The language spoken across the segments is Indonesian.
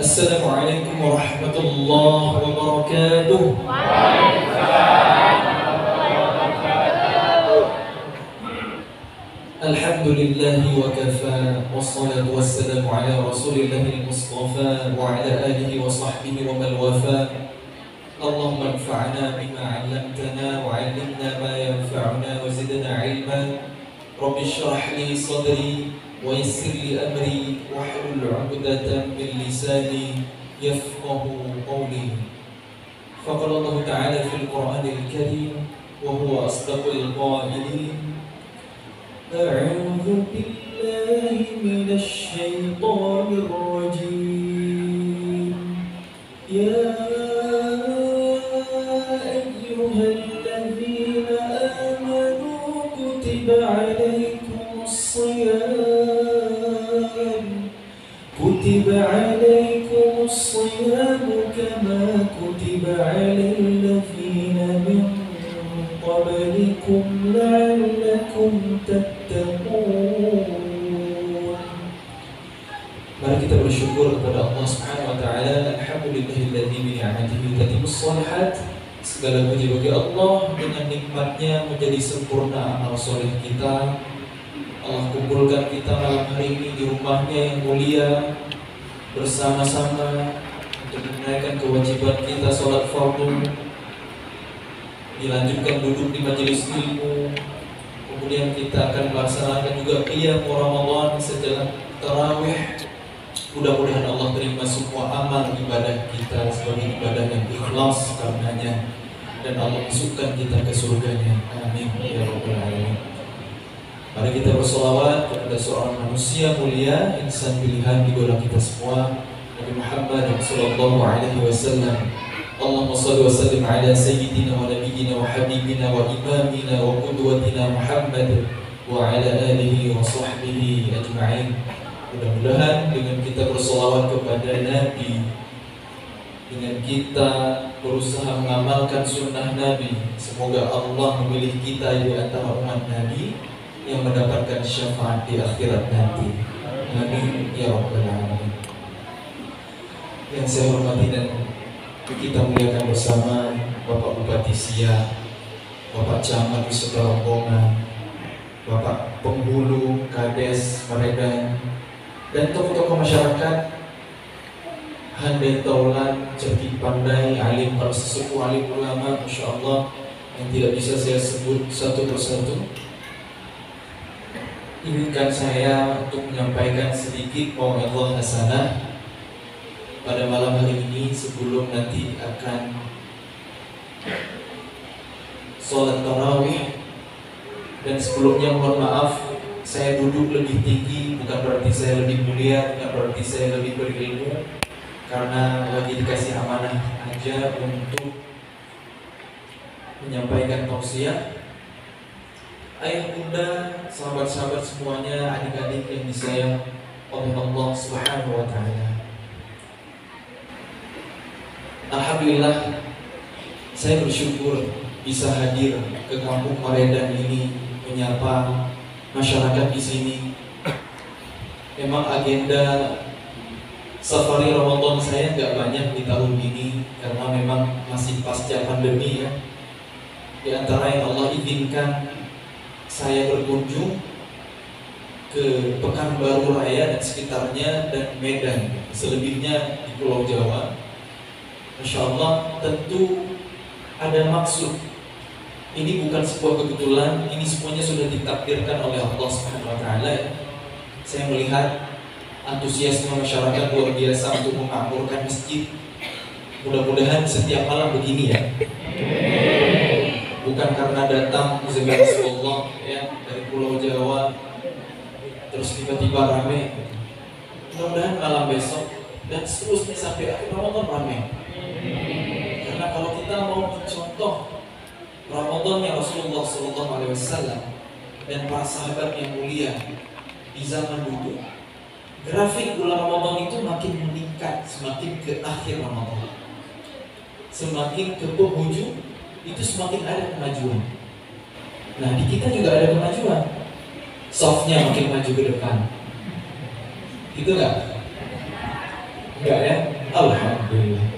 Assalamualaikum warahmatullahi wabarakatuh. Alhamdulillahi wa kafa, wassalatu wassalamu ala rasulillahil mustafa wa ala alihi wa sahbihi wa man wafa. Allahumma anfa'na bima 'allamtana wa 'allimna ma yanfa'una wa zidna 'ilma. Rabbi shrah li sadri wa yassir li amri wahlul 'uqdatam min lisani yafqahu qawli. Faqala Allah ta'ala fil Qur'anil Karim wa huwa asdaqul qa'ilin. أعوذ بالله من الشيطان الرجيم يا أيها الذين آمنوا كتب عليكم الصيام كما كتب على الذين من قبلكم لعلكم تتقون. Mari kita bersyukur kepada Allah Subhanahu wa taala. Alhamdulillahilladzi bi ni'matihi tatimmus shalihat. Segala puji bagi Allah, dengan nikmatnya menjadi sempurna amal soleh kita. Allah kumpulkan kita malam hari ini di rumahnya yang mulia bersama-sama untuk menunaikan kewajiban kita sholat fardu, dilanjutkan duduk di majelis ilmu, kemudian kita akan melaksanakan juga qiyam Ramadan setelah tarawih. Mudah-mudahan Allah terima semua amal ibadah kita sebagai ibadah yang ikhlas karenanya, dan Allah masukkan kita ke surganya. Amin ya rabbal alamin. Mari kita bersolawat kepada seorang manusia mulia, insan pilihan idola kita semua, Nabi Muhammad sallallahu alaihi wasallam. Allahumma shalli wa sallim ala sayyidina wa nabiyyina wa habibina wa imamina wa qudwatina Muhammad wa ala alihi wa sahbihi ajma'in. Mudah-mudahan dengan kita bersolawat kepada Nabi, dengan kita berusaha mengamalkan sunnah Nabi, semoga Allah memilih kita di antara umat Nabi yang mendapatkan syafaat di akhirat nanti. Amin ya rabbal alamin. Yang saya hormati dan kita muliakan bersama Bapak Bupati Siak, Bapak Camat Wisata Rombongan, Bapak Penghulu Kades Medan, dan tokoh-tokoh masyarakat, handai taulan, cerdik pandai, alim para sesepuh, alim ulama, Masya Allah, yang tidak bisa saya sebut satu persatu. Izinkan saya untuk menyampaikan sedikit mau'izah hasanah pada malam hari ini sebelum nanti akan sholat tarawih. Dan sebelumnya mohon maaf, saya duduk lebih tinggi, bukan berarti saya lebih mulia, bukan berarti saya lebih berilmu, karena lagi dikasih amanah aja untuk menyampaikan tausiah. Ayah bunda, sahabat-sahabat semuanya, adik-adik yang disayang oleh Allah Subhanahu wa ta'ala. Alhamdulillah, saya bersyukur bisa hadir ke kampung Medan ini menyapa masyarakat di sini. Memang agenda safari Ramadan saya nggak banyak di tahun ini karena memang masih pasca pandemi ya. Di antara yang Allah izinkan, saya berkunjung ke Pekanbaru Raya dan sekitarnya dan Medan, selebihnya di Pulau Jawa. Masya Allah, tentu ada maksud. Ini bukan sebuah kebetulan, ini semuanya sudah ditakdirkan oleh Allah Subhanahu wa taala. Saya melihat antusiasme masyarakat luar biasa untuk memakmurkan masjid. Mudah-mudahan setiap malam begini ya. Bukan karena datang Allah ya dari Pulau Jawa terus tiba-tiba rame. Mudah-mudahan malam besok dan seterusnya sampai akhir Ramadan rame. Karena kalau kita mau mencontoh Ramadannya Rasulullah SAW dan para sahabat yang mulia di zaman dulu, grafik bulan Ramadan itu makin meningkat semakin ke akhir Ramadan, semakin ke penghujung itu semakin ada kemajuan. Nah di kita juga ada kemajuan, softnya makin maju ke depan, gitu nggak? Enggak ya? Alhamdulillah.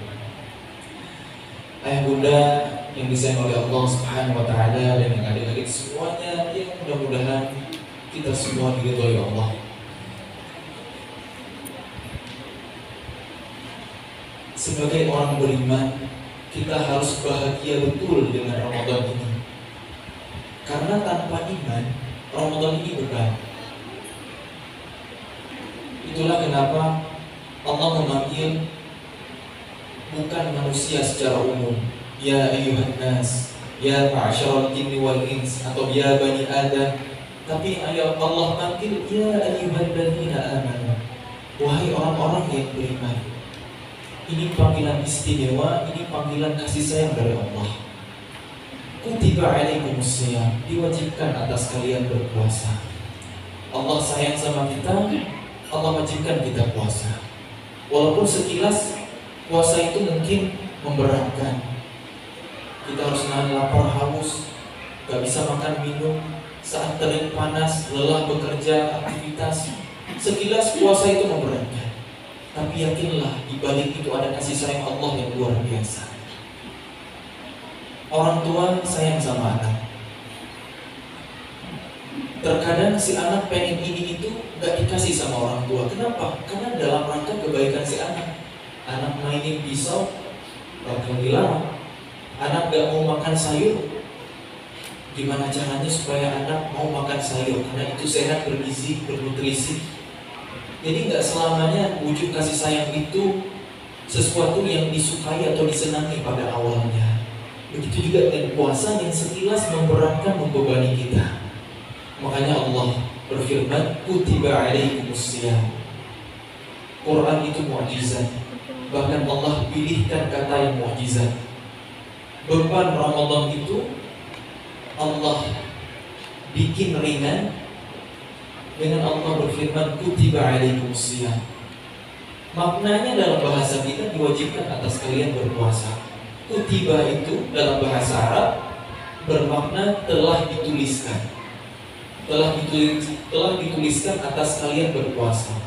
Ayah bunda yang disayang oleh Allah Subhanahu wa taala dan yang adik-adik semuanya, yang mudah-mudahan kita semua diridhoi Allah. Sebagai orang beriman, kita harus bahagia betul dengan Ramadan ini. Karena tanpa iman, Ramadan ini beban. Itulah kenapa Allah memanggil bukan manusia secara umum, ya ayyuhan nas, ya ma'asyaral jinni wal ins, atau ya bani Adam, tapi ayat Allah panggil ya ayyuhan ladzina amanu, wahai orang-orang yang beriman. Ini panggilan istimewa, ini panggilan kasih sayang dari Allah. Kutiba alaikumus shiyam, diwajibkan atas kalian berpuasa. Allah sayang sama kita, Allah wajibkan kita puasa. Walaupun sekilas puasa itu mungkin memberatkan. Kita harus nahan lapar, haus, gak bisa makan minum saat terik panas, lelah bekerja, aktivitas. Sekilas puasa itu memberatkan. Tapi yakinlah, di balik itu ada kasih sayang Allah yang luar biasa. Orang tua sayang sama anak. Terkadang si anak pengen ini itu gak dikasih sama orang tua. Kenapa? Karena dalam rangka kebaikan si anak. Anak mainin pisau, bakal dilarang. Anak gak mau makan sayur, gimana caranya supaya anak mau makan sayur? Karena itu sehat, bergizi, bernutrisi. Jadi gak selamanya wujud kasih sayang itu sesuatu yang disukai atau disenangi pada awalnya. Begitu juga dengan puasa yang sekilas memberatkan, membebani kita. Makanya Allah berfirman, kutiba alaikumus shiyam. Quran itu mukjizat. Bahkan Allah pilihkan kata yang mukjizat. Beban Ramadan itu Allah bikin ringan dengan Allah berfirman kutiba alaikumus shiyam. Maknanya dalam bahasa kita diwajibkan atas kalian berpuasa. Kutiba itu dalam bahasa Arab bermakna telah dituliskan. Telah dituliskan atas kalian berpuasa.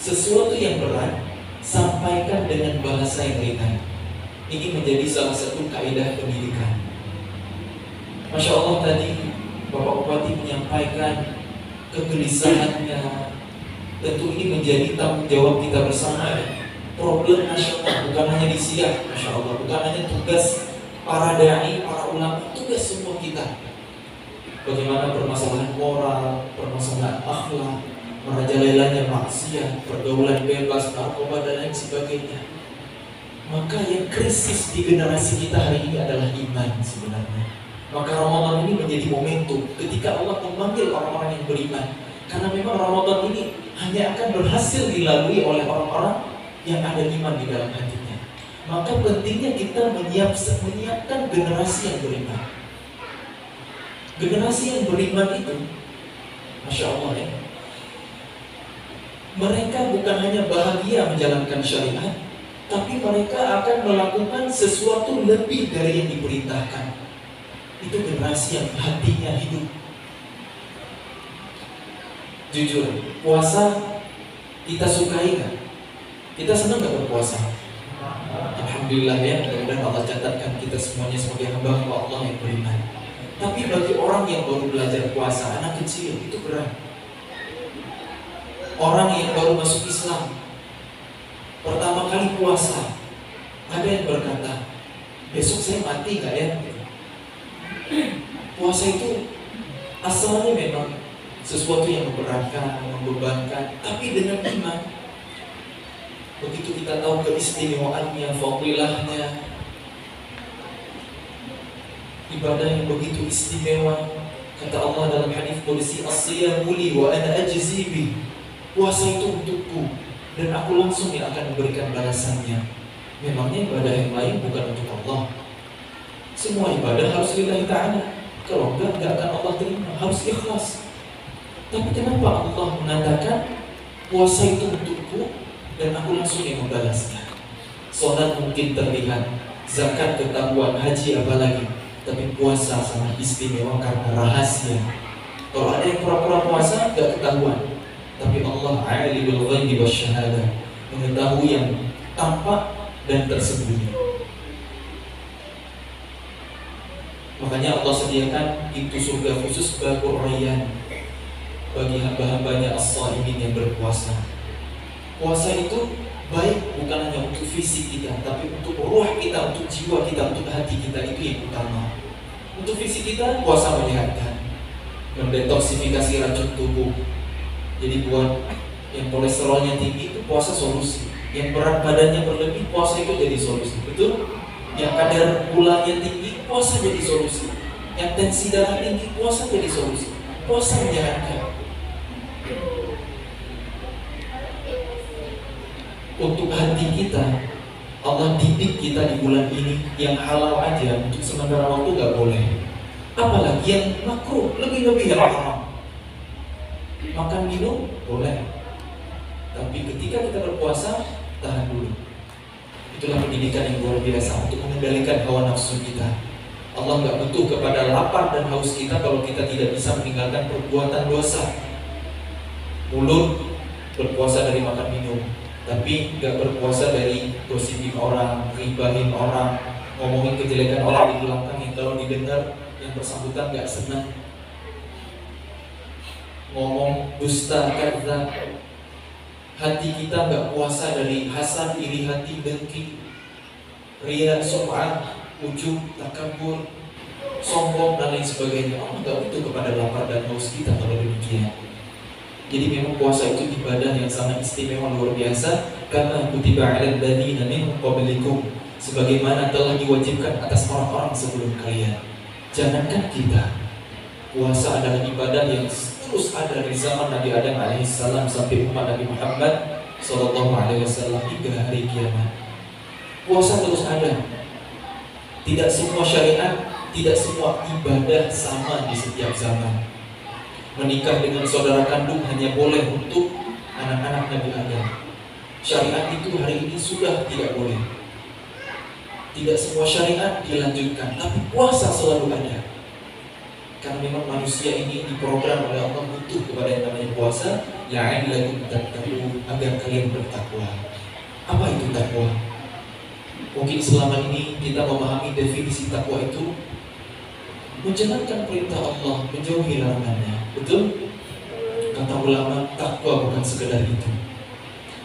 Sesuatu yang berat sampaikan dengan bahasa yang ringan. Ini menjadi salah satu kaidah pendidikan. Masya Allah, tadi Bapak Bupati menyampaikan kegelisahannya. Tentu ini menjadi tanggung jawab kita bersama. Problem nasional bukan hanya di Siak, Masya Allah, bukan hanya tugas para dai, para ulama, tugas semua kita. Bagaimana permasalahan moral, permasalahan akhlak, merajalelanya maksiat, pergaulan bebas, narkoba dan lain sebagainya. Maka yang krisis di generasi kita hari ini adalah iman sebenarnya. Maka Ramadan ini menjadi momentum ketika Allah memanggil orang-orang yang beriman. Karena memang Ramadan ini hanya akan berhasil dilalui oleh orang-orang yang ada iman di dalam hatinya. Maka pentingnya kita menyiapkan generasi yang beriman. Generasi yang beriman itu, Masya Allah ya, mereka bukan hanya bahagia menjalankan syariat, tapi mereka akan melakukan sesuatu lebih dari yang diperintahkan. Itu generasi yang hatinya hidup. Jujur, puasa kita sukai gak? Kita senang gak berpuasa? Alhamdulillah ya, mudah-mudahan Allah catatkan kita semuanya sebagai hamba Allah yang beriman. Tapi bagi orang yang baru belajar puasa, anak kecil, itu berat. Orang yang baru masuk Islam, pertama kali puasa, ada yang berkata, besok saya mati gak ya? Puasa itu asalnya memang sesuatu yang memberatkan, membebankan, tapi dengan iman. Begitu kita tahu keistimewaannya, fadilahnya, ibadah yang begitu istimewa. Kata Allah dalam hadis qudsi, as-siyamu li wa ana ajzi bi. Puasa itu untukku dan aku langsung yang akan memberikan balasannya. Memangnya ibadah yang lain bukan untuk Allah? Semua ibadah harus lillahi ta'ala. Kalau enggak akan Allah terima, harus ikhlas. Tapi kenapa Allah mengatakan puasa itu untukku dan aku langsung yang membalasnya? Salat mungkin terlihat, zakat ketahuan, haji apalagi, tapi puasa sangat istimewa karena rahasia. Kalau ada yang pura-pura puasa gak ketahuan, tapi Allah alimul ghaibi wasyahadah, mengetahui yang tampak dan tersembunyi. Makanya Allah sediakan pintu surga khusus Babur Rayyan bagi hamba-hambanya as-shaimin yang berpuasa. Puasa itu baik bukan hanya untuk fisik kita, tapi untuk ruh kita, untuk jiwa kita, untuk hati kita, itu yang utama. Untuk fisik kita, puasa menyehatkan, mendetoksifikasi racun tubuh. Jadi buat yang kolesterolnya tinggi itu puasa solusi. Yang berat badannya berlebih, puasa itu jadi solusi. Betul? Yang kadar gulanya tinggi, puasa jadi solusi. Yang tensi darah tinggi, puasa jadi solusi. Puasa menyehatkan. Untuk hati kita, Allah didik kita di bulan ini yang halal aja untuk sementara waktu nggak boleh. Apalagi yang makruh, lebih-lebih yang haram. Makan minum boleh, tapi ketika kita berpuasa tahan dulu. Itulah pendidikan yang luar biasa untuk mengendalikan hawa nafsu kita. Allah nggak butuh kepada lapar dan haus kita kalau kita tidak bisa meninggalkan perbuatan dosa. Mulut berpuasa dari makan minum, tapi nggak berpuasa dari gosipin orang, ribahin orang, ngomongin kejelekan orang di belakang yang kalau didengar yang bersangkutan nggak senang. Ngomong dusta, kata. Hati kita nggak puasa dari hasad, iri hati, dengki, riya, sum'ah, ujub, takabur, sombong dan lain sebagainya. Allah nggak butuh kepada lapar dan haus kita kalau demikian. Jadi memang puasa itu ibadah yang sangat istimewa luar biasa. Karena kutiba 'alal ladzina min qablikum, sebagaimana telah diwajibkan atas orang-orang sebelum kalian. Jangankan kita, puasa adalah ibadah yang terus ada dari zaman Nabi Adam alaihissalam sampai umat Nabi Muhammad sallallahu alaihi wasallam hingga hari kiamat. Puasa terus ada. Tidak semua syariat, tidak semua ibadah sama di setiap zaman. Menikah dengan saudara kandung hanya boleh untuk anak-anak Nabi Adam. Syariat itu hari ini sudah tidak boleh. Tidak semua syariat dilanjutkan, tapi puasa selalu ada. Karena memang manusia ini diprogram oleh Allah butuh kepada yang namanya puasa, la'allakum tattaqun, agar kalian bertakwa. Apa itu takwa? Mungkin selama ini kita memahami definisi takwa itu menjalankan perintah Allah, menjauhi larangannya. Betul? Kata ulama, takwa bukan sekedar itu.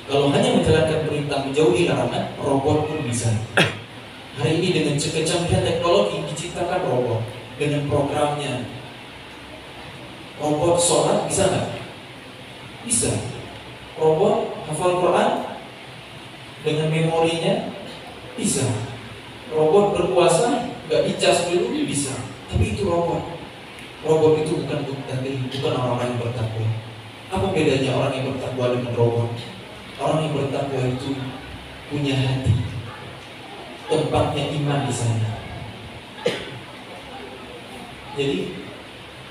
Kalau hanya menjalankan perintah, menjauhi larangan, robot pun bisa. Hari ini dengan kecanggihan teknologi diciptakan robot dengan programnya. Robot sholat bisa nggak? Bisa. Robot hafal Quran dengan memorinya bisa. Robot berpuasa nggak dicas dulu bisa. Tapi itu robot. Robot itu bukan orang-orang yang bertakwa. Apa bedanya orang yang bertakwa dengan robot? Orang yang bertakwa itu punya hati. Tempatnya iman di sana. Jadi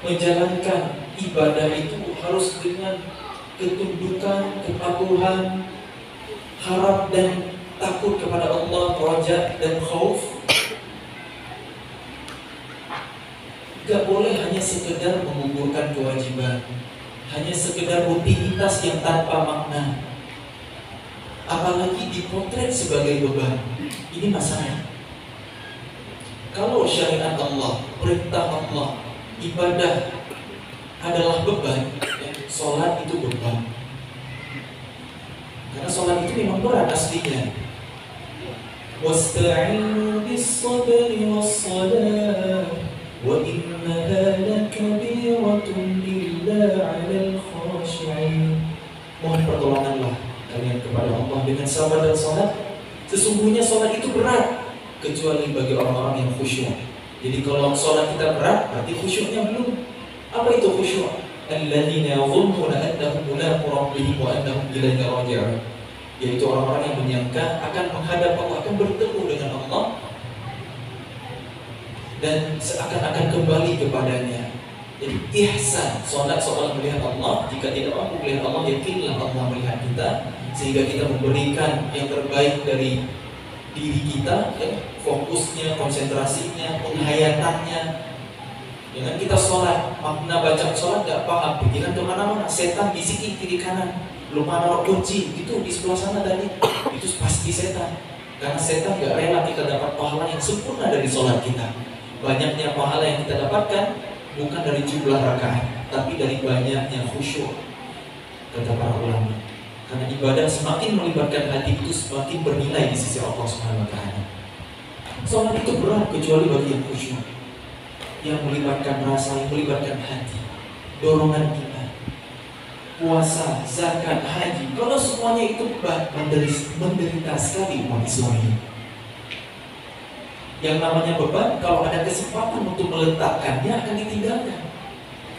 menjalankan ibadah itu harus dengan ketundukan, kepatuhan, harap dan takut kepada Allah, raja dan khauf. Gak boleh hanya sekedar menggugurkan kewajiban, hanya sekedar rutinitas yang tanpa makna, apalagi dipotret sebagai beban. Ini masalah. Kalau syariat Allah, perintah Allah, ibadah adalah beban, sholat itu beban. Karena sholat itu memang berat aslinya. Wasta'inu bis-sabri was-salah wa innaha lakabiratun illa 'alal khashi'in. Mohon pertolonganlah kalian kepada Allah dengan sabar dan sholat. Sesungguhnya sholat itu berat, kecuali bagi orang-orang yang khusyuk. Jadi kalau sholat kita berat, berarti khusyuknya belum. Apa itu khusyuk? Alladzina yadhunnuna annahum mulaqu rabbihim wa annahum ilaihi raji'un. Yaitu orang-orang yang menyangka akan menghadap Allah, akan bertemu dengan Allah dan seakan-akan kembali kepadanya. Jadi ihsan, sholat soal melihat Allah. Jika tidak mampu melihat Allah, yakinlah Allah melihat kita, sehingga kita memberikan yang terbaik dari diri kita, ya, fokusnya, konsentrasinya, penghayatannya. Dengan kita sholat, makna bacaan sholat gak paham, pikiran kemana-mana, setan bisikin kiri kanan. lupa naruh kunci, itu di sebelah sana tadi, itu pasti setan. Karena setan gak rela kita dapat pahala yang sempurna dari sholat kita. Banyaknya pahala yang kita dapatkan bukan dari jumlah rakaat, tapi dari banyaknya khusyuk, kata para ulama. Karena ibadah semakin melibatkan hati itu semakin bernilai di sisi Allah Subhanahu wa Ta'ala. Sholat itu berat kecuali bagi yang khusyuk, yang melibatkan rasa, yang melibatkan hati, dorongan iman. Puasa, zakat, haji, kalau semuanya itu menderita sekali umat Islam ini. Yang namanya beban, kalau ada kesempatan untuk meletakkannya akan ditinggalkan.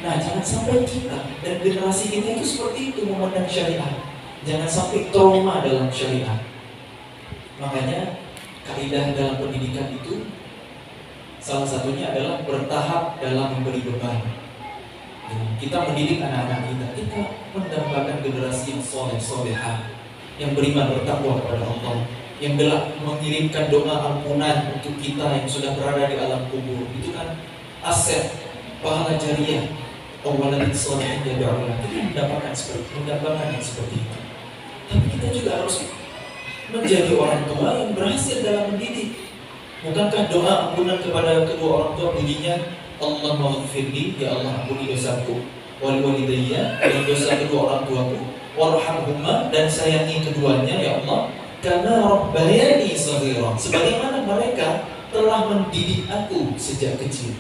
Nah, jangan sampai kita dan generasi kita itu seperti itu memandang syariat. Jangan sampai trauma dalam syariat. Makanya kaidah dalam pendidikan itu salah satunya adalah bertahap dalam memberi beban. Kita mendidik anak-anak kita mendapatkan generasi yang soleh-solehah, yang beriman bertakwa kepada Allah, yang gelap mengirimkan doa ampunan untuk kita yang sudah berada di alam kubur. Itu kan aset pahala jariah. Awalan solehin yad'ulah. Kita mendapatkan yang seperti itu. Tapi kita juga harus menjadi orang tua yang berhasil dalam mendidik. Bukankah doa ampunan kepada kedua orang tua bunyinya Allahumma ghfirli, ya Allah ampuni dosaku, wal walidayya, dan dosa kedua orang tuaku, warhamhuma, dan sayangi keduanya ya Allah, karena rabbayani shaghira, sebagaimana mereka telah mendidik aku sejak kecil.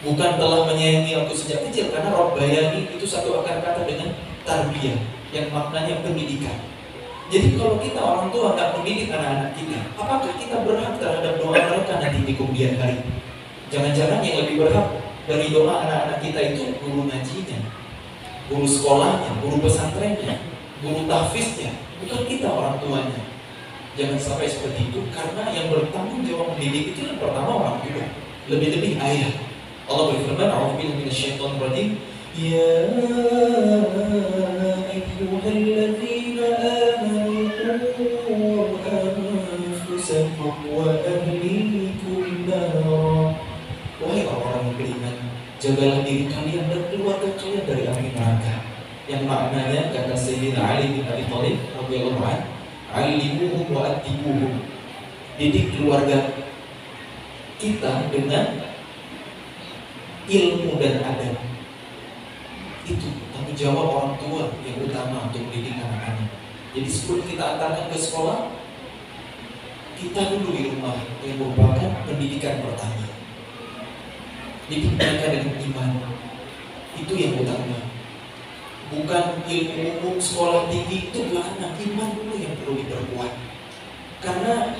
Bukan telah menyayangi aku sejak kecil, karena rabbayani itu satu akar kata dengan tarbiyah yang maknanya pendidikan. Jadi kalau kita orang tua nggak mendidik anak-anak kita, apakah kita berhak terhadap doa mereka nanti di kemudian hari? Jangan-jangan yang lebih berhak dari doa anak-anak kita itu guru ngajinya, guru sekolahnya, guru pesantrennya, guru tahfiznya, bukan kita orang tuanya. Jangan sampai seperti itu, karena yang bertanggung jawab mendidik itu yang pertama orang tua, lebih-lebih ayah. Allah berfirman, "A'udzubillahi minasyaitonir rajim, ya ayyuhalladzina amanu qu anfusakum wa ahlikum nara." Wahai orang-orang yang beriman, jagalah diri kalian dan keluarga kalian dari api neraka. Yang maknanya kata Sayyidina Ali bin Abi Thalib radhiyallahu anhu, "Alimuhum wa adibuhum." Didik keluarga kita dengan ilmu dan adab. Itu tanggung jawab orang tua yang utama untuk mendidik anak-anak. Jadi sebelum kita antarkan ke sekolah, kita dulu di rumah yang merupakan pendidikan pertama. Didik mereka dengan iman. Itu yang utama. Bukan ilmu umum sekolah tinggi, itu belakangan. Iman dulu yang perlu diperkuat. Karena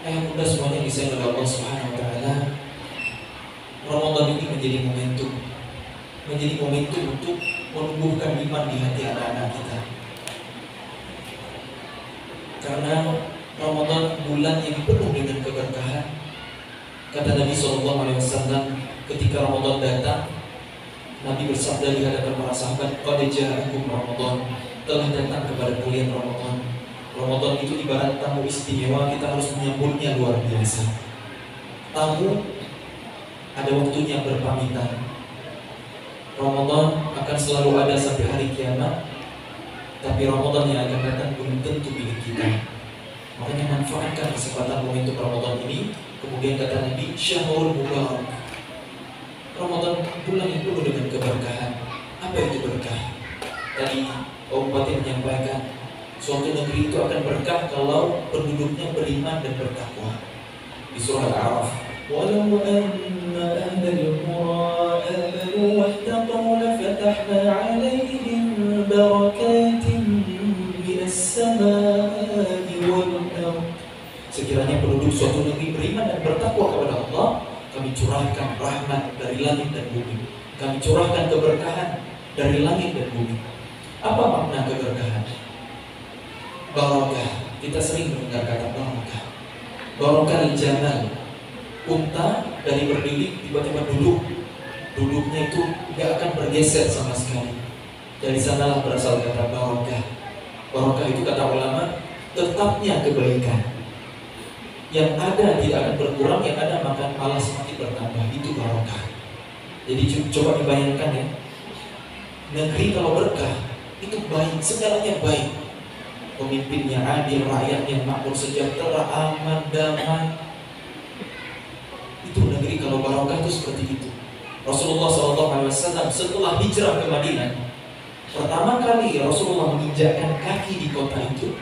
ayah bunda semuanya disayang oleh Allah Subhanahu wa Ta'ala, Ramadan ini menjadi momentum untuk menumbuhkan iman di hati anak-anak kita. Karena Ramadan bulan yang penuh dengan keberkahan. Kata Nabi SAW ketika Ramadan datang, Nabi bersabda di hadapan para sahabat, "Qad ja'akum Ramadan," telah datang kepada kalian Ramadan. Ramadan itu ibarat tamu istimewa, kita harus menyambutnya luar biasa. Tamu ada waktunya berpamitan. Ramadan akan selalu ada sampai hari kiamat, tapi Ramadan yang akan datang belum tentu milik kita. Makanya manfaatkan kesempatan momentum Ramadan ini. Kemudian kata Nabi, "Syahrul mubarak." Ramadan bulan yang penuh dengan keberkahan. Apa itu berkah? Tadi Pak Bupati menyampaikan, suatu negeri itu akan berkah kalau penduduknya beriman dan bertakwa. Di surah Al-A'raf, "Walau anna ahlal qura amanu wattaqaw lafatahna 'alaihim barakatin minas samaa'i wal ardh." Sekiranya penduduk suatu negeri beriman dan bertakwa kepada Allah, kami curahkan rahmat dari langit dan bumi. Kami curahkan keberkahan dari langit dan bumi. Apa makna keberkahan? Barakah. Kita sering mendengar kata barakah. Barakah al-jamal. Unta dari berdiri tiba-tiba duduk. Duduknya itu tidak akan bergeser sama sekali. Dari sanalah berasal kata barakah. Barakah itu kata ulama, tetapnya kebaikan. Yang ada tidak akan berkurang, yang ada maka malah semakin bertambah. Itu barokah. Jadi coba dibayangkan ya, Negeri kalau berkah itu baik, segalanya baik. Pemimpinnya adil, rakyatnya makmur, sejahtera, aman, damai. Itu negeri kalau barokah itu seperti itu. Rasulullah SAW setelah hijrah ke Madinah, pertama kali Rasulullah menginjakkan kaki di kota itu,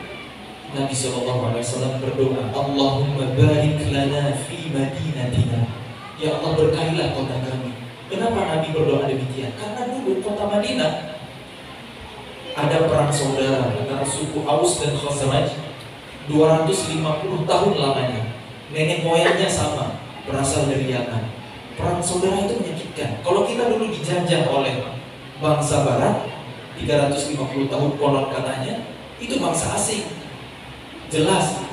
Nabi SAW berdoa, Allahumma barik lana fi madinatina. Ya Allah, berkahilah kota kami. Kenapa Nabi berdoa demikian? Karena dulu kota Madinah ada perang saudara antara suku Aus dan Khazraj 250 tahun lamanya. Nenek moyangnya sama, berasal dari Yaman. Perang saudara itu menyakitkan. Kalau kita dulu dijajah oleh bangsa barat 350 tahun konon katanya, itu bangsa asing. Jelas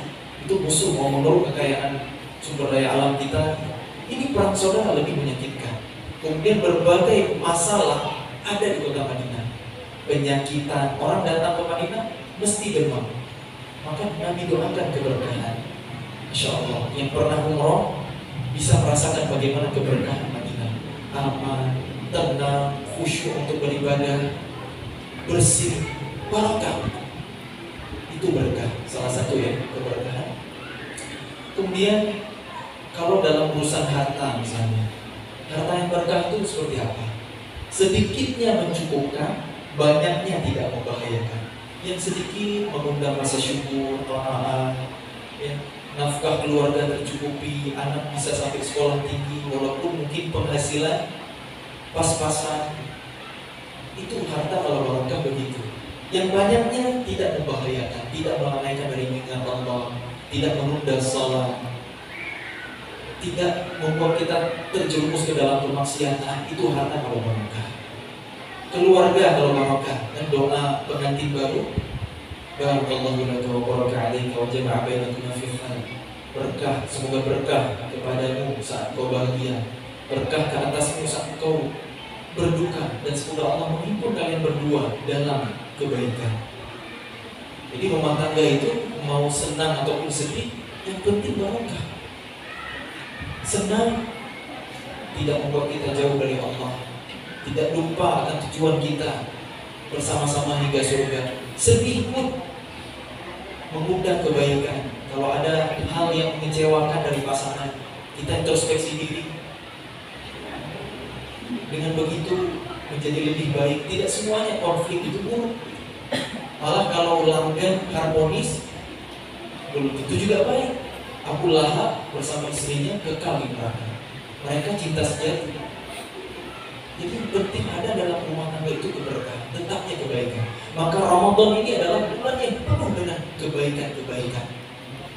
itu musuh mau mengeruk kekayaan sumber daya alam kita. Ini perang saudara lebih menyakitkan. Kemudian berbagai masalah ada di kota Madinah. Penyakitan, orang datang ke Madinah mesti demam. Maka Nabi doakan keberkahan. Insya Allah yang pernah umroh bisa merasakan bagaimana keberkahan Madinah. Aman, tenang, khusyuk untuk beribadah, bersih, barakah. Itu berkah, salah satu ya keberkahan. Kemudian kalau dalam urusan harta misalnya, harta yang berkah itu seperti apa? Sedikitnya mencukupkan, banyaknya tidak membahayakan. Yang sedikit mengundang rasa syukur, qanaah, ya, nafkah keluarga tercukupi, anak bisa sampai sekolah tinggi, walaupun mungkin penghasilan pas-pasan. Itu harta kalau barokah begitu. Yang banyaknya tidak membahayakan, tidak melalaikan dari ingat Allah, tidak menunda salat, tidak membuat kita terjerumus ke dalam kemaksiatan. Itu harta kalau barokah. Keluarga kalau barokah, dan doa pengantin baru, barakallahu laka wa baraka alaika wa jama'a bainakuma fi khair. Berkah, semoga berkah kepadamu saat kau bahagia, berkah ke atasmu saat kau berduka, dan semoga Allah menghimpun kalian berdua dalam kebaikan. Jadi rumah tangga itu mau senang ataupun sedih, yang penting barokah. Senang tidak membuat kita jauh dari Allah, tidak lupa akan tujuan kita bersama-sama hingga surga. Sedih pun mengundang kebaikan. Kalau ada hal yang mengecewakan dari pasangan, kita introspeksi diri. Dengan begitu menjadi lebih baik. Tidak semuanya konflik itu buruk. Malah kalau langgeng harmonis, belum tentu juga baik. Abu Lahab bersama istrinya kekal di neraka. Mereka cinta sejati. Jadi penting ada dalam rumah tangga itu keberkahan, tetapnya kebaikan. Maka Ramadan ini adalah bulan yang penuh dengan kebaikan-kebaikan.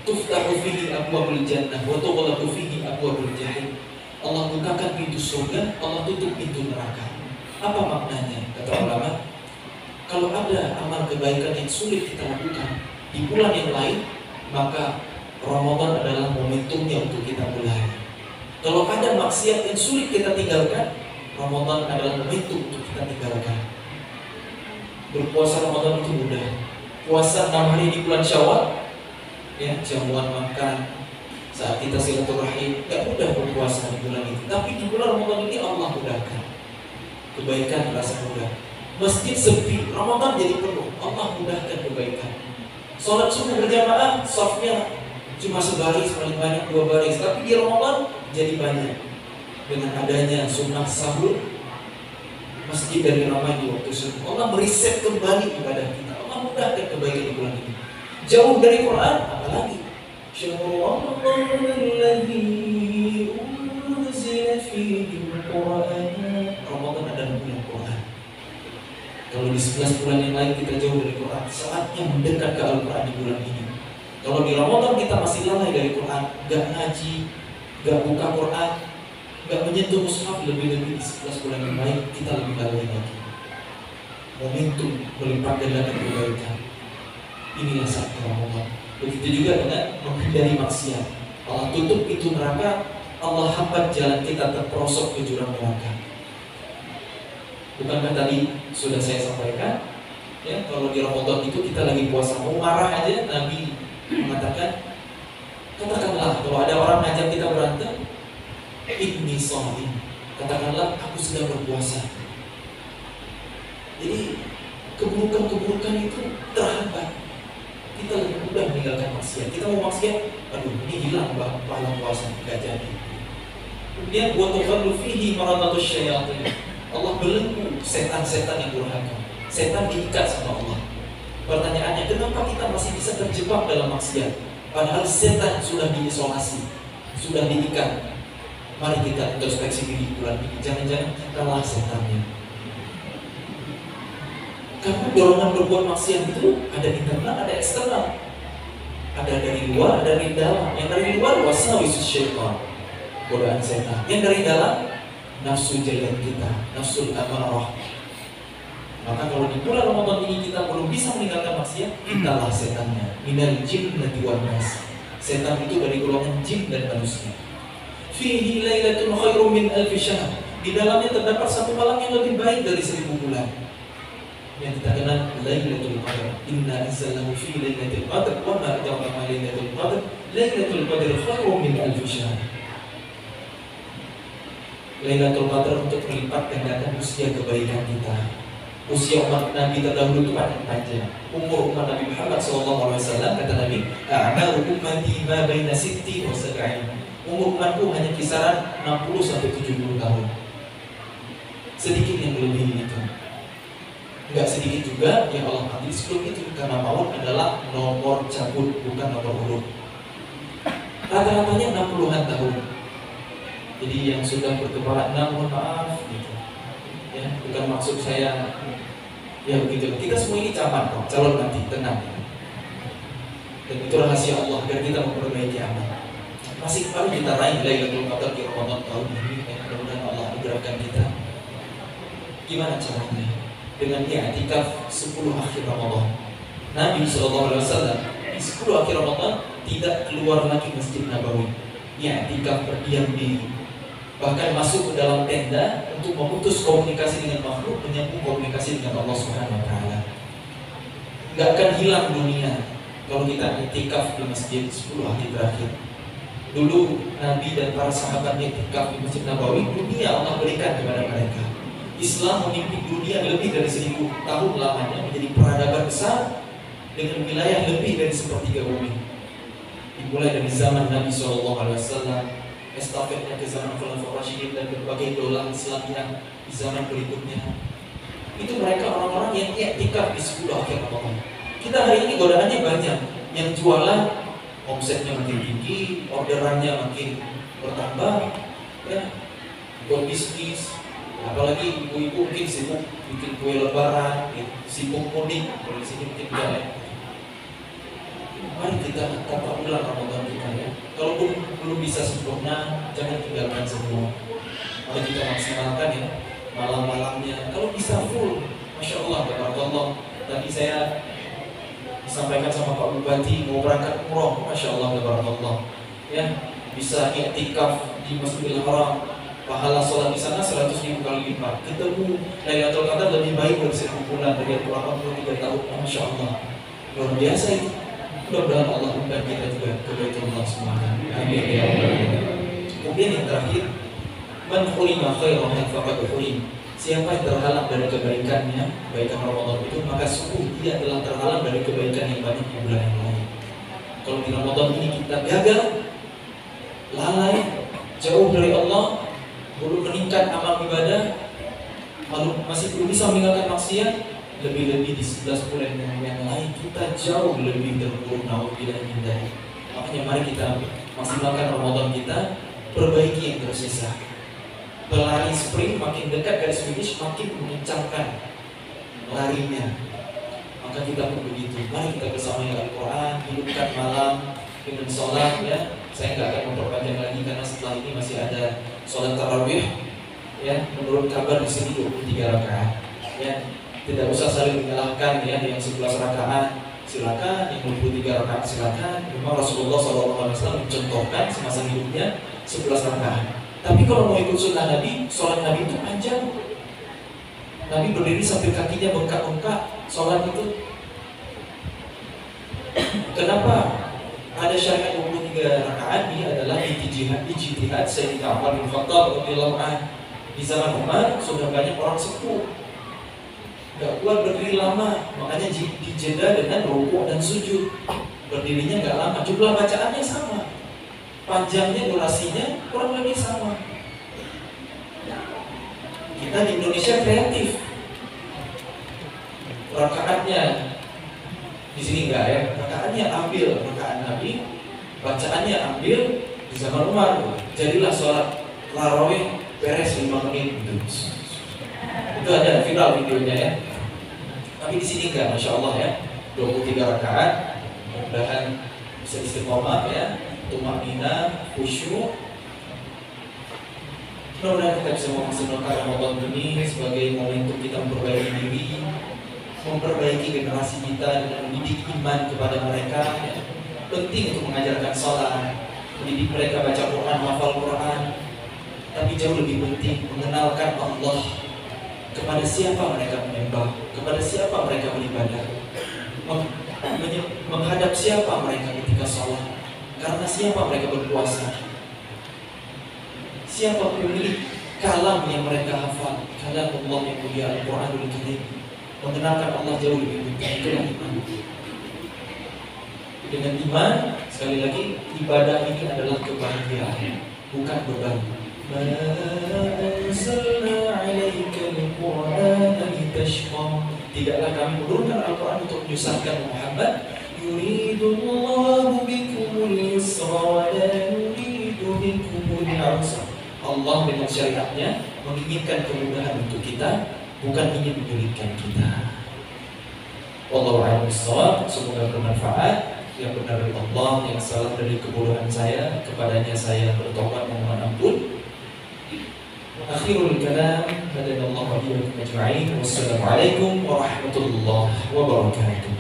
Tuftahu fihi abwabul jannah wa tughlaqu fihi abwabul jahim. Allah bukakan pintu surga, Allah tutup pintu neraka. Apa maknanya? Kata ulama, kalau ada amal kebaikan yang sulit kita lakukan di bulan yang lain, maka Ramadan adalah momentumnya untuk kita mulai. Kalau ada maksiat yang sulit kita tinggalkan, Ramadan adalah momentum untuk kita tinggalkan. Berpuasa Ramadan itu mudah. Puasa 6 hari di bulan Syawal, ya, jamuan makan, saat kita silaturahim, gak mudah berpuasa di bulan itu. Tapi di bulan Ramadan ini Allah mudahkan. Kebaikan terasa mudah. Masjid sepi, Ramadan jadi penuh, Allah mudahkan kebaikan. Sholat subuh berjamaah, safnya cuma sebaris, paling banyak 2 baris. Tapi di Ramadan jadi banyak. Dengan adanya sunnah sahur, masjid dari ramai di waktu subuh, Allah meriset kembali ibadah kita. Allah mudahkan kebaikan di bulan ini. Jauh dari Quran, apalagi Ramadan adalah bulan Quran. Kalau di 11 bulan yang lain kita jauh dari Quran, saatnya mendekat ke Al-Quran di bulan ini. Kalau di Ramadan kita masih lalai dari Quran, gak ngaji, gak buka Quran, gak menyentuh mushaf, lebih-lebih di 11 bulan yang lain kita lebih lalai lagi. Momentum melipat gandakan kebaikan. Inilah saat Ramadan. Begitu juga dengan menghindari maksiat. Allah tutup pintu neraka, Allah hambat jalan kita terperosok ke jurang neraka. Bukankah tadi sudah saya sampaikan, ya, kalau di Ramadan itu kita lagi puasa, mau marah aja, Nabi mengatakan, katakanlah kalau ada orang ngajak kita berantem, inni shaim, katakanlah aku sedang berpuasa. Jadi keburukan-keburukan itu terhambat. Kita lebih mudah meninggalkan maksiat. Kita mau maksiat, aduh ini hilang pahala puasa, nggak jadi. Kemudian buat tuhan fihi maradatus syayatin. Allah belenggu setan-setan yang durhaka. Setan diikat sama Allah. Pertanyaannya, kenapa kita masih bisa terjebak dalam maksiat? Padahal setan sudah diisolasi, sudah diikat. Mari kita introspeksi diri bulan ini. Jangan-jangan kitalah setannya. Karena dorongan berbuat maksiat itu ada internal, ada eksternal. Ada dari luar, ada dari dalam. Yang dari luar waswasus syaitan, godaan setan. Yang dari dalam nafsu jelek kita, nafsul amarah. Maka kalau di bulan Ramadan ini kita belum bisa meninggalkan maksiat, kitalah setannya. Minal jinnati wan nas. Setan itu dari golongan jin dan manusia. Fihi lailatul khairum min alfi syahr. Di dalamnya terdapat satu malam yang lebih baik dari 1000 bulan. Yang kita kenal Lailatul Qadar. Inna anzalnahu fi Lailatul Qadar wa ma adraka ma Lailatul Qadar. Lailatul Qadar khairun min alfi syahr. Lailatul Qadar untuk melipat gandakan usia kebaikan kita. Usia umat Nabi terdahulu itu panjang. Umur umat Nabi Muhammad SAW, kata Nabi, a'maru ummati ma baina sitti wa sab'in. Umur umatku hanya kisaran 60 sampai 70 tahun. Sedikit yang melebihi itu. Enggak sedikit juga yang Allah ambil sebelum itu, karena maut adalah nomor cabut, bukan nomor urut. Rata-ratanya 60-an tahun. Jadi yang sudah berkepala 6, mohon maaf gitu. Ya, bukan maksud saya ya begitu. Kita semua ini calon nanti, tenang. Dan itu rahasia Allah agar kita memperbaiki amal. Masih baru kita raih Lailatul Qadar di Ramadan tahun ini. Mudah-mudahan Allah menggerakkan kita. Gimana caranya? Dengan i'tikaf 10 akhir Ramadan. Nabi SAW di 10 akhir Ramadan tidak keluar lagi Masjid Nabawi. I'tikaf berdiam diri. Bahkan masuk ke dalam tenda untuk memutus komunikasi dengan makhluk, menyambung komunikasi dengan Allah Subhanahu wa taala. Enggak akan hilang dunia kalau kita i'tikaf di masjid 10 hari terakhir. Dulu Nabi dan para sahabat i'tikaf di Masjid Nabawi, dunia Allah berikan kepada mereka. Islam memimpin dunia lebih dari 1000 tahun lamanya, menjadi peradaban besar dengan wilayah lebih dari sepertiga bumi. Dimulai dari zaman Nabi SAW, estafetnya ke zaman Khulafaur Rasyidin dan berbagai dolar Islamiyah di zaman berikutnya. Itu mereka orang-orang yang i'tikaf di 10 akhir Ramadan. Kita hari ini godaannya banyak, yang jualan omsetnya makin tinggi, orderannya makin bertambah, ya, buat bisnis. Apalagi ibu-ibu mungkin sibuk bikin kue lebaran, sibuk mudik, kalau di sini mungkin enggak ya. Mari kita tata ulang Ramadan kita ya. Kalaupun belum bisa sempurna, jangan tinggalkan semua. Mari kita maksimalkan ya malam-malamnya. Kalau bisa full, Masya Allah, Tabarakallah. Tadi saya disampaikan sama Pak Bupati mau berangkat umroh, Masya Allah, Tabarakallah. Ya, bisa i'tikaf di Masjidil Haram. Pahala sholat di sana 100.000 kali lipat. Ketemu Lailatul Qadar lebih baik dari 1000 bulan dari 83 tahun. Masya Allah, luar biasa itu. Mudah-mudahan Allah undang kita juga ke Baitullah semuanya. Amin ya rabbal alamin. Kemudian yang terakhir, man hurima khairan faqad hurim. Siapa yang terhalang dari kebaikannya, kebaikan Ramadan itu, maka sungguh dia telah terhalang dari kebaikan yang banyak di bulan yang lain. Kalau di Ramadan ini kita gagal, lalai, jauh dari Allah, belum meningkat amal ibadah, masih belum bisa meninggalkan maksiat, lebih-lebih di 11 bulan yang lain kita jauh lebih terpuruk, naudzubillah min dzalik. Makanya mari kita maksimalkan Ramadan kita, perbaiki yang tersisa. Pelari sprint makin dekat garis finish makin mengencangkan larinya. Maka kita pun begitu. Mari kita bersama Al-Quran, hidupkan malam dengan sholat ya. Saya nggak akan memperpanjang lagi karena setelah ini masih ada sholat tarawih ya. Menurut kabar di sini 23 rakaat ya. Tidak usah saling menyalahkan ya, yang 11 rakaat silakan, yang 23 rakaat silakan. Memang Rasulullah SAW mencontohkan semasa hidupnya 11 rakaat. Tapi kalau mau ikut sunnah Nabi, sholat Nabi itu panjang. Nabi berdiri sampai kakinya bengkak-bengkak sholat itu. Kenapa? Ada syariat 23 rakaat ini adalah ijtihad Sayyidina Umar bin Khattab radhiyallahu anhu. Di zaman Umar sudah banyak orang sepuh. nggak kuat berdiri lama, makanya dijeda dengan rukuk dan sujud. Berdirinya nggak lama, jumlah bacaannya sama, panjangnya, durasinya kurang lebih sama. Kita di Indonesia kreatif. Rakaatnya di sini enggak ya, rakaatnya ambil rakaat Nabi, bacaannya ambil di zaman Umar. Jadilah sholat tarawih beres 5 menit gitu. Itu ada viral videonya ya. Tapi di sini enggak, masya Allah ya, 23 rakaat. Mudah-mudahan bisa istiqomah ya, tumaknina, khusyuk. Mudah-mudahan kita bisa memaksimalkan Ramadan ini sebagai momentum kita memperbaiki diri, memperbaiki generasi kita dengan mendidik iman kepada mereka. Penting untuk mengajarkan sholat, mendidik mereka baca Quran, hafal Quran. Tapi jauh lebih penting mengenalkan Allah, kepada siapa mereka menyembah, kepada siapa mereka beribadah, menghadap siapa mereka ketika sholat, karena siapa mereka berpuasa, siapa pemilik kalam yang mereka hafal, kalam Allah yang mulia, Al-Quranul Karim. Mengenalkan Allah jauh lebih penting. Itulah iman. Dengan iman, sekali lagi, ibadah ini adalah kebahagiaan, bukan beban. Tidaklah kami menurunkan Al-Quran untuk menyusahkan Muhammad. Yuridullahu bikumul yusra wa la yuridu bikumul usra. Allah dengan syariatnya menginginkan kemudahan untuk kita, bukan ingin menyulitkan kita. Wallahu a'lam bishawab. Semoga bermanfaat. Yang benar dari Allah, yang salah dari kebodohan saya, kepadanya saya bertobat memohon ampun. Akhirul kalam, hadanallahu wa iyyakum ajma'in. Wassalamualaikum warahmatullahi wabarakatuh.